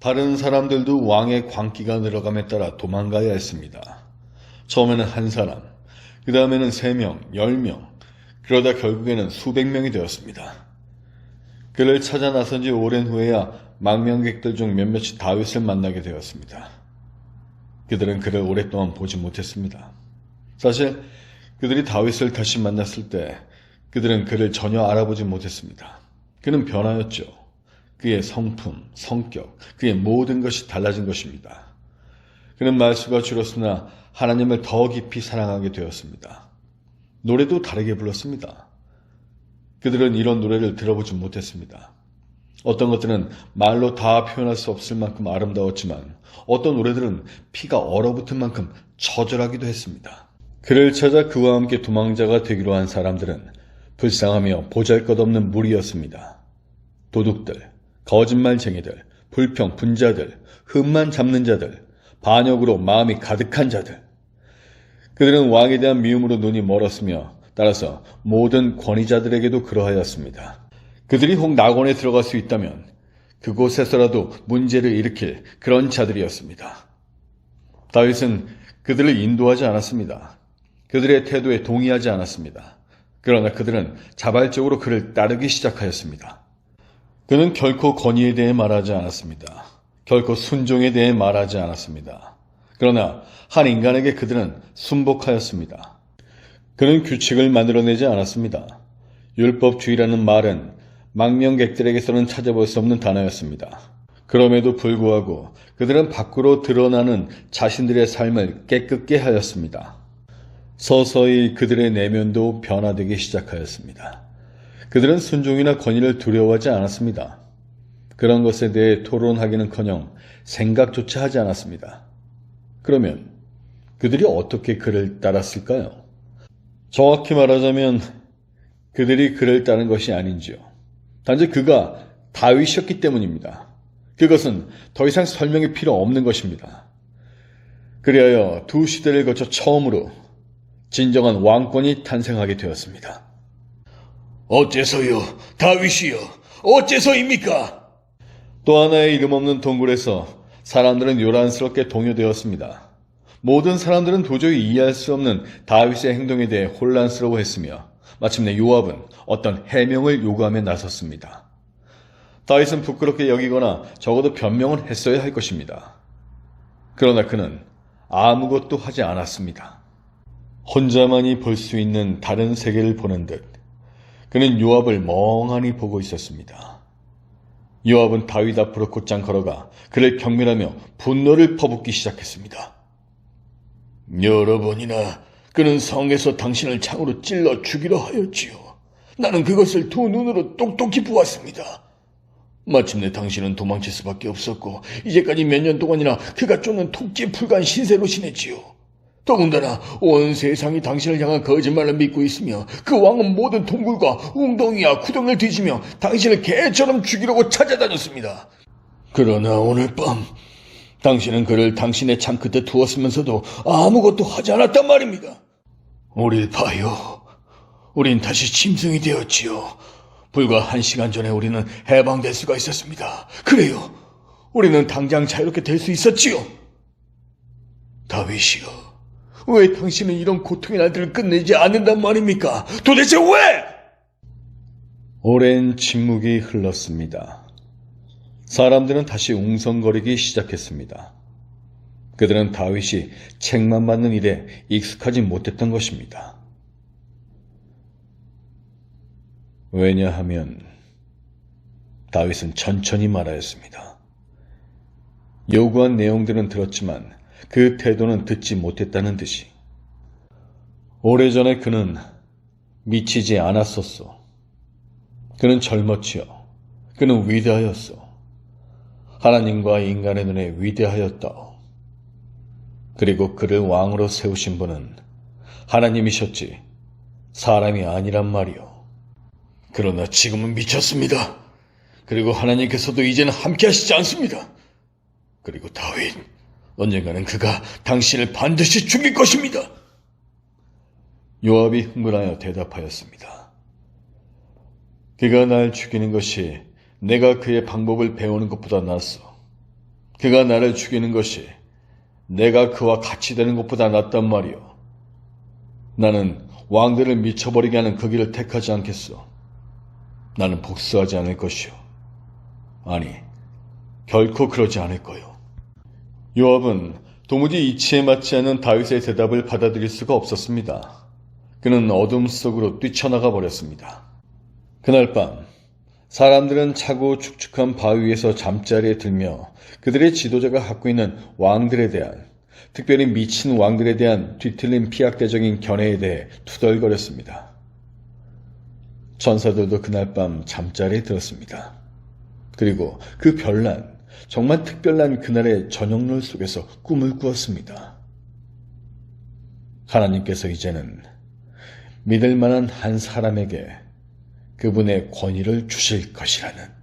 다른 사람들도 왕의 광기가 늘어감에 따라 도망가야 했습니다. 처음에는 한 사람, 그 다음에는 3명, 10명, 그러다 결국에는 수백 명이 되었습니다. 그를 찾아 나선 지 오랜 후에야 망명객들 중 몇몇이 다윗을 만나게 되었습니다. 그들은 그를 오랫동안 보지 못했습니다. 사실 그들이 다윗을 다시 만났을 때 그들은 그를 전혀 알아보지 못했습니다. 그는 변하였죠. 그의 성품, 성격, 그의 모든 것이 달라진 것입니다. 그는 말수가 줄었으나 하나님을 더 깊이 사랑하게 되었습니다. 노래도 다르게 불렀습니다. 그들은 이런 노래를 들어보지 못했습니다. 어떤 것들은 말로 다 표현할 수 없을 만큼 아름다웠지만 어떤 노래들은 피가 얼어붙은 만큼 처절하기도 했습니다. 그를 찾아 그와 함께 도망자가 되기로 한 사람들은 불쌍하며 보잘것없는 무리였습니다. 도둑들, 거짓말쟁이들, 불평, 분자들, 흠만 잡는 자들, 반역으로 마음이 가득한 자들. 그들은 왕에 대한 미움으로 눈이 멀었으며 따라서 모든 권위자들에게도 그러하였습니다. 그들이 혹 낙원에 들어갈 수 있다면 그곳에서라도 문제를 일으킬 그런 자들이었습니다. 다윗은 그들을 인도하지 않았습니다. 그들의 태도에 동의하지 않았습니다. 그러나 그들은 자발적으로 그를 따르기 시작하였습니다. 그는 결코 권위에 대해 말하지 않았습니다. 결코 순종에 대해 말하지 않았습니다. 그러나 한 인간에게 그들은 순복하였습니다. 그는 규칙을 만들어내지 않았습니다. 율법주의라는 말은 망명객들에게서는 찾아볼 수 없는 단어였습니다. 그럼에도 불구하고 그들은 밖으로 드러나는 자신들의 삶을 깨끗게 하였습니다. 서서히 그들의 내면도 변화되기 시작하였습니다. 그들은 순종이나 권위를 두려워하지 않았습니다. 그런 것에 대해 토론하기는커녕 생각조차 하지 않았습니다. 그러면 그들이 어떻게 그를 따랐을까요? 정확히 말하자면 그들이 그를 따른 것이 아닌지요. 단지 그가 다윗이었기 때문입니다. 그것은 더 이상 설명이 필요 없는 것입니다. 그리하여 두 시대를 거쳐 처음으로 진정한 왕권이 탄생하게 되었습니다. 어째서요? 다윗이요? 어째서입니까? 또 하나의 이름 없는 동굴에서 사람들은 요란스럽게 동요되었습니다. 모든 사람들은 도저히 이해할 수 없는 다윗의 행동에 대해 혼란스러워했으며 마침내 요압은 어떤 해명을 요구하며 나섰습니다. 다윗은 부끄럽게 여기거나 적어도 변명을 했어야 할 것입니다. 그러나 그는 아무것도 하지 않았습니다. 혼자만이 볼 수 있는 다른 세계를 보는 듯 그는 요압을 멍하니 보고 있었습니다. 요압은 다윗 앞으로 곧장 걸어가 그를 경멸하며 분노를 퍼붓기 시작했습니다. 여러 번이나 그는 성에서 당신을 창으로 찔러 죽이려 하였지요. 나는 그것을 두 눈으로 똑똑히 보았습니다. 마침내 당신은 도망칠 수밖에 없었고 이제까지 몇 년 동안이나 그가 쫓는 토끼에 불과한 신세로 지냈지요. 더군다나 온 세상이 당신을 향한 거짓말을 믿고 있으며 그 왕은 모든 동굴과 웅덩이와 구덩이를 뒤지며 당신을 개처럼 죽이려고 찾아다녔습니다. 그러나 오늘 밤 당신은 그를 당신의 창 끝에 두었으면서도 아무것도 하지 않았단 말입니다. 우릴 봐요. 우린 다시 짐승이 되었지요. 불과 1시간 전에 우리는 해방될 수가 있었습니다. 그래요. 우리는 당장 자유롭게 될 수 있었지요. 다윗이요. 왜 당신은 이런 고통의 날들을 끝내지 않는단 말입니까? 도대체 왜? 오랜 침묵이 흘렀습니다. 사람들은 다시 웅성거리기 시작했습니다. 그들은 다윗이 책만 받는 일에 익숙하지 못했던 것입니다. 왜냐하면 다윗은 천천히 말하였습니다. 요구한 내용들은 들었지만 그 태도는 듣지 못했다는 듯이. 오래전에 그는 미치지 않았었소. 그는 젊었지요. 그는 위대하였소. 하나님과 인간의 눈에 위대하였다오. 그리고 그를 왕으로 세우신 분은 하나님이셨지 사람이 아니란 말이오. 그러나 지금은 미쳤습니다. 그리고 하나님께서도 이제는 함께 하시지 않습니다. 그리고 다윗, 언젠가는 그가 당신을 반드시 죽일 것입니다. 요압이 흥분하여 대답하였습니다. 그가 날 죽이는 것이 내가 그의 방법을 배우는 것보다 낫소. 그가 나를 죽이는 것이 내가 그와 같이 되는 것보다 낫단 말이오. 나는 왕들을 미쳐버리게 하는 그 길을 택하지 않겠소. 나는 복수하지 않을 것이오. 아니, 결코 그러지 않을 거요. 요압은 도무지 이치에 맞지 않는 다윗의 대답을 받아들일 수가 없었습니다. 그는 어둠 속으로 뛰쳐나가 버렸습니다. 그날 밤 사람들은 차고 축축한 바위 위에서 잠자리에 들며 그들의 지도자가 갖고 있는 왕들에 대한, 특별히 미친 왕들에 대한 뒤틀린 피약대적인 견해에 대해 투덜거렸습니다. 천사들도 그날 밤 잠자리에 들었습니다. 그리고 그 별난, 정말 특별한 그날의 저녁놀 속에서 꿈을 꾸었습니다. 하나님께서 이제는 믿을 만한 한 사람에게 그분의 권위를 주실 것이라는